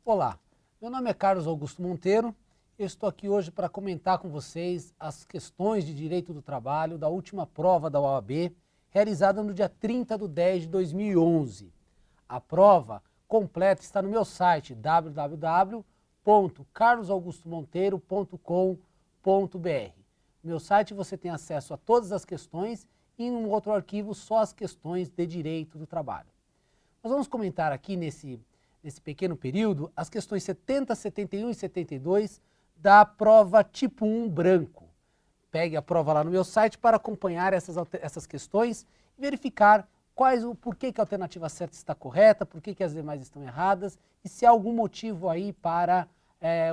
Olá, meu nome é Carlos Augusto Monteiro. Eu estou aqui hoje para comentar com vocês as questões de direito do trabalho da última prova da OAB, realizada no dia 30/10/2011. A prova completa está no meu site www.carlosaugustomonteiro.com.br. No meu site você tem acesso a todas as questões e em um outro arquivo só as questões de direito do trabalho. Nós vamos comentar aqui nesse pequeno período as questões 70, 71 e 72 da prova tipo 1 branco. Pegue a prova lá no meu site para acompanhar essas questões e verificar por que a alternativa certa está correta, por que as demais estão erradas e se há algum motivo aí para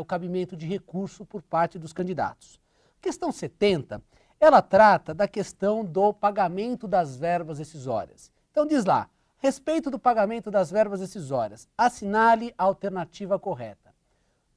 o cabimento de recurso por parte dos candidatos. Questão 70, ela trata da questão do pagamento das verbas rescisórias. Então diz lá, respeito do pagamento das verbas rescisórias, assinale a alternativa correta.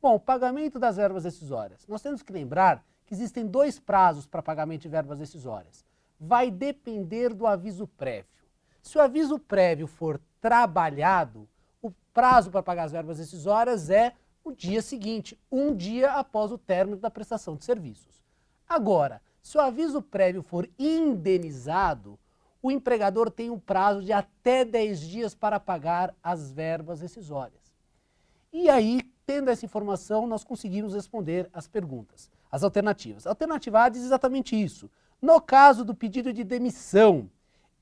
Bom, o pagamento das verbas rescisórias. Nós temos que lembrar que existem dois prazos para pagamento de verbas rescisórias. Vai depender do aviso prévio. Se o aviso prévio for trabalhado, o prazo para pagar as verbas rescisórias é o dia seguinte, um dia após o término da prestação de serviços. Agora, se o aviso prévio for indenizado, o empregador tem um prazo de até 10 dias para pagar as verbas rescisórias. E aí, tendo essa informação, nós conseguimos responder as perguntas, as alternativas. A alternativa A diz exatamente isso. No caso do pedido de demissão,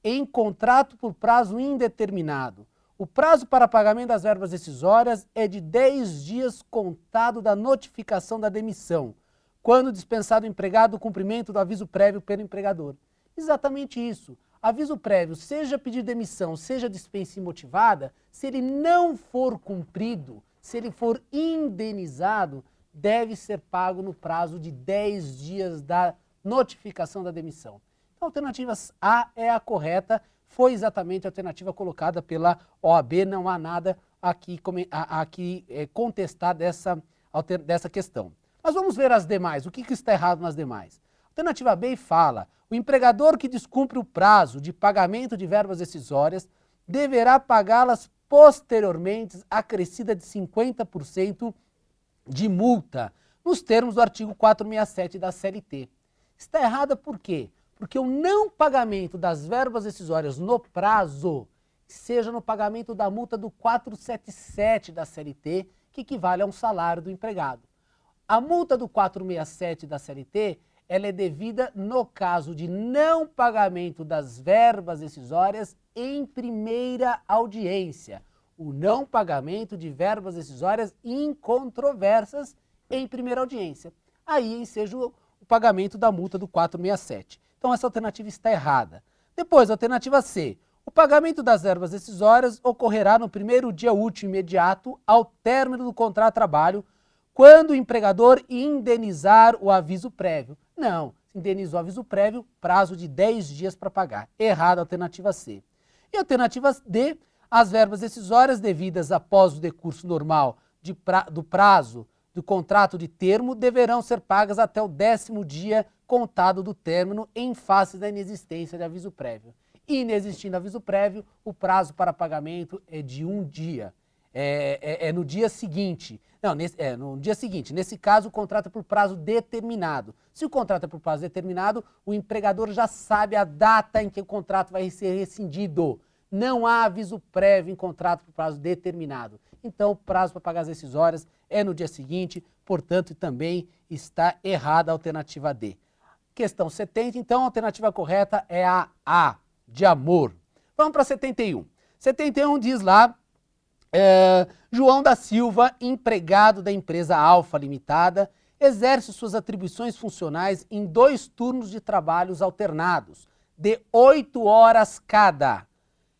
em contrato por prazo indeterminado, o prazo para pagamento das verbas rescisórias é de 10 dias contado da notificação da demissão, quando dispensado o empregado o cumprimento do aviso prévio pelo empregador. Exatamente isso. Aviso prévio, seja pedir demissão, seja dispensa imotivada, se ele não for cumprido, se ele for indenizado, deve ser pago no prazo de 10 dias da notificação da demissão. Então, a alternativa A é a correta, foi exatamente a alternativa colocada pela OAB, não há nada aqui contestar dessa questão. Mas vamos ver as demais, o que está errado nas demais. A alternativa B fala, o empregador que descumpre o prazo de pagamento de verbas rescisórias deverá pagá-las posteriormente acrescida de 50% de multa, nos termos do artigo 467 da CLT. Está errada por quê? Porque o não pagamento das verbas rescisórias no prazo, seja no pagamento da multa do 477 da CLT, que equivale a um salário do empregado. A multa do 467 da CLT, ela é devida no caso de não pagamento das verbas rescisórias em primeira audiência. O não pagamento de verbas rescisórias incontroversas em primeira audiência. Aí enseja o pagamento da multa do 467. Então essa alternativa está errada. Depois, a alternativa C. O pagamento das verbas rescisórias ocorrerá no primeiro dia útil imediato ao término do contrato de trabalho, quando o empregador indenizar o aviso prévio. Não, indenizou o aviso prévio, prazo de 10 dias para pagar. Errada a alternativa C. E a alternativa D, as verbas rescisórias devidas após o decurso normal do prazo do contrato de termo deverão ser pagas até o 10º dia contado do término em face da inexistência de aviso prévio. Inexistindo aviso prévio, o prazo para pagamento é de um dia. No dia seguinte. No dia seguinte. Nesse caso, o contrato é por prazo determinado. Se o contrato é por prazo determinado, o empregador já sabe a data em que o contrato vai ser rescindido. Não há aviso prévio em contrato por prazo determinado. Então, o prazo para pagar as rescisórias é no dia seguinte, portanto, também está errada a alternativa D. Questão 70, então, a alternativa correta é a A, de amor. Vamos para 71. 71 diz lá, João da Silva, empregado da empresa Alfa Limitada, exerce suas atribuições funcionais em 2 turnos de trabalhos alternados, de 8 horas cada,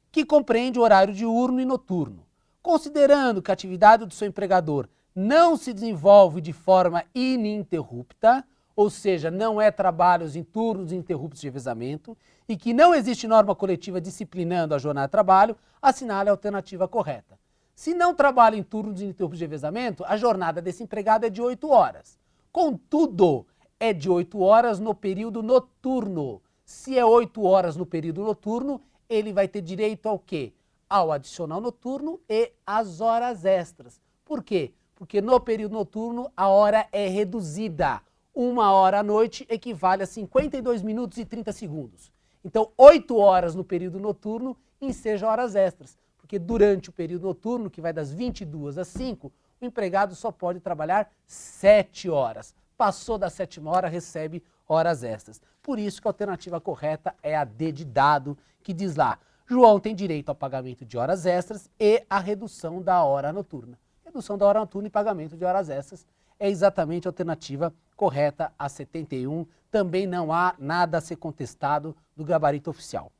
que compreende o horário diurno e noturno. Considerando que a atividade do seu empregador não se desenvolve de forma ininterrupta, ou seja, não é trabalhos em turnos ininterruptos de revezamento, e que não existe norma coletiva disciplinando a jornada de trabalho, assinale a alternativa correta. Se não trabalha em turnos ininterruptos de revezamento, a jornada desse empregado é de 8 horas. Contudo, é de 8 horas no período noturno. Se é 8 horas no período noturno, ele vai ter direito ao quê? Ao adicional noturno e às horas extras. Por quê? Porque no período noturno a hora é reduzida. 1 hora à noite equivale a 52 minutos e 30 segundos. Então, 8 horas no período noturno enseja horas extras. Porque durante o período noturno, que vai das 22 às 5, o empregado só pode trabalhar 7 horas. Passou da 7ª hora, recebe horas extras. Por isso que a alternativa correta é a D de dado, que diz lá: João tem direito ao pagamento de horas extras e à redução da hora noturna. Redução da hora noturna e pagamento de horas extras é exatamente a alternativa correta, a 71. Também não há nada a ser contestado do gabarito oficial.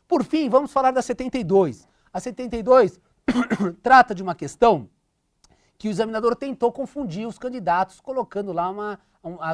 Por fim, vamos falar da 72. A 72 trata de uma questão que o examinador tentou confundir os candidatos, colocando lá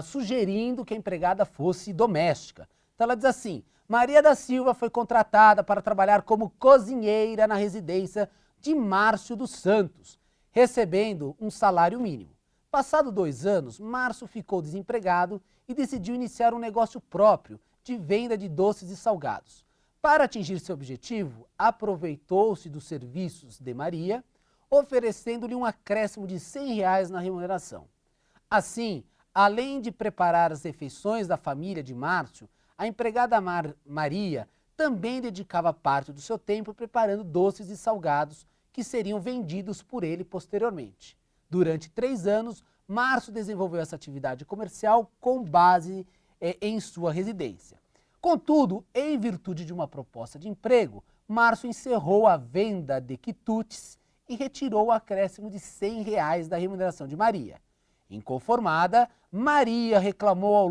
sugerindo que a empregada fosse doméstica. Então ela diz assim: Maria da Silva foi contratada para trabalhar como cozinheira na residência de Márcio dos Santos, recebendo um salário mínimo. Passado 2 anos, Márcio ficou desempregado e decidiu iniciar um negócio próprio de venda de doces e salgados. Para atingir seu objetivo, aproveitou-se dos serviços de Maria, oferecendo-lhe um acréscimo de R$100 na remuneração. Assim, além de preparar as refeições da família de Márcio, a empregada Maria também dedicava parte do seu tempo preparando doces e salgados que seriam vendidos por ele posteriormente. Durante 3 anos, Márcio desenvolveu essa atividade comercial com base em sua residência. Contudo, em virtude de uma proposta de emprego, Márcio encerrou a venda de quitutes e retirou o acréscimo de R$100 da remuneração de Maria. Inconformada, Maria reclamou ao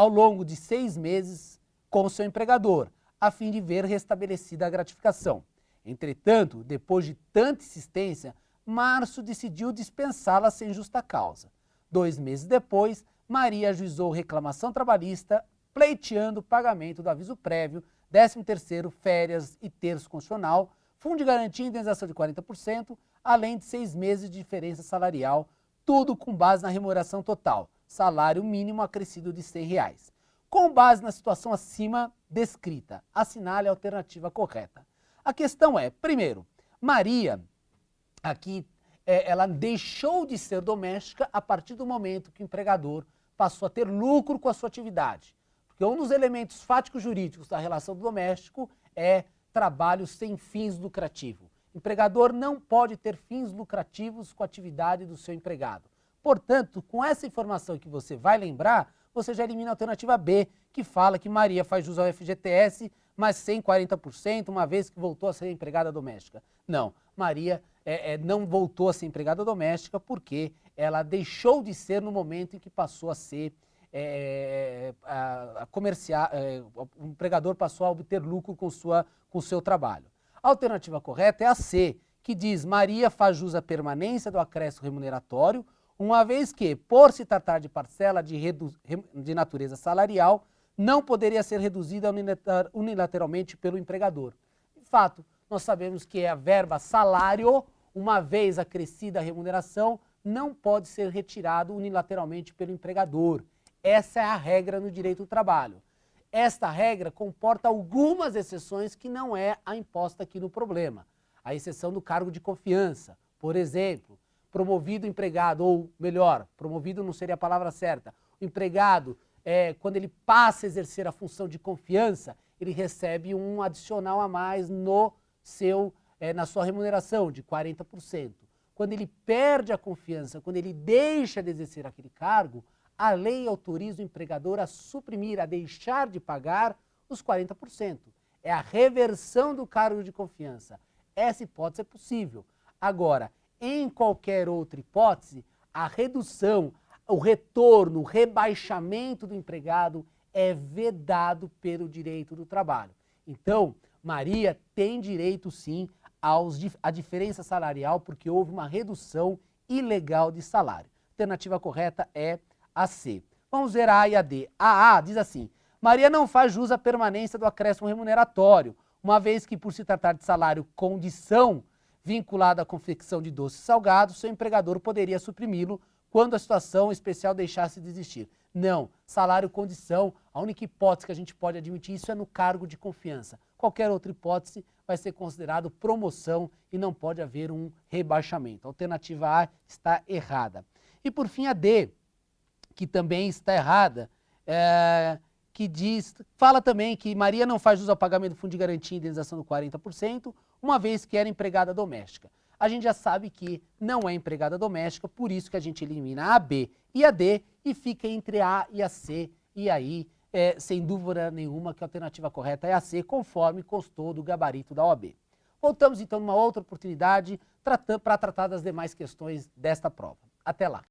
longo de 6 meses com seu empregador, a fim de ver restabelecida a gratificação. Entretanto, depois de tanta insistência, Márcio decidiu dispensá-la sem justa causa. 2 meses depois, Maria ajuizou reclamação trabalhista, pleiteando o pagamento do aviso prévio, 13º, férias e terço constitucional, fundo de garantia e indenização de 40%, além de 6 meses de diferença salarial, tudo com base na remuneração total, salário mínimo acrescido de R$100. Com base na situação acima descrita, assinale a alternativa correta. A questão é, primeiro, Maria, aqui, ela deixou de ser doméstica a partir do momento que o empregador passou a ter lucro com a sua atividade. Porque um dos elementos fáticos jurídicos da relação do doméstico é trabalho sem fins lucrativos. O empregador não pode ter fins lucrativos com a atividade do seu empregado. Portanto, com essa informação que você vai lembrar, você já elimina a alternativa B, que fala que Maria faz jus ao FGTS, mas sem 40%, uma vez que voltou a ser empregada doméstica. Não, Maria não voltou a ser empregada doméstica porque ela deixou de ser no momento em que passou a ser o empregador passou a obter lucro com o seu trabalho. A alternativa correta é a C, que diz: Maria faz jus à permanência do acréscimo remuneratório, uma vez que, por se tratar de parcela de natureza salarial, não poderia ser reduzida unilateralmente pelo empregador. De fato, nós sabemos que a verba salário, uma vez acrescida a remuneração, não pode ser retirado unilateralmente pelo empregador. Essa é a regra no direito do trabalho. Esta regra comporta algumas exceções que não é a imposta aqui no problema. A exceção do cargo de confiança. Por exemplo, promovido empregado, ou melhor, promovido não seria a palavra certa. O empregado, quando ele passa a exercer a função de confiança, ele recebe um adicional a mais na sua remuneração, de 40%. Quando ele perde a confiança, quando ele deixa de exercer aquele cargo, a lei autoriza o empregador a suprimir, a deixar de pagar os 40%. É a reversão do cargo de confiança. Essa hipótese é possível. Agora, em qualquer outra hipótese, a redução, o retorno, o rebaixamento do empregado é vedado pelo direito do trabalho. Então, Maria tem direito sim à diferença salarial porque houve uma redução ilegal de salário. A alternativa correta é a C. Vamos ver a A e a D. A diz assim: Maria não faz jus à permanência do acréscimo remuneratório, uma vez que, por se tratar de salário condição vinculada à confecção de doces e salgados, seu empregador poderia suprimi-lo quando a situação especial deixasse de existir. Não, salário condição, a única hipótese que a gente pode admitir isso é no cargo de confiança. Qualquer outra hipótese vai ser considerado promoção e não pode haver um rebaixamento. A alternativa A está errada. E por fim a D, que também está errada, fala também que Maria não faz uso ao pagamento do fundo de garantia e indenização do 40%, uma vez que era empregada doméstica. A gente já sabe que não é empregada doméstica, por isso que a gente elimina a B e a D e fica entre a e a C. E aí, sem dúvida nenhuma, que a alternativa correta é a C, conforme constou do gabarito da OAB. Voltamos então numa outra oportunidade para tratar das demais questões desta prova. Até lá!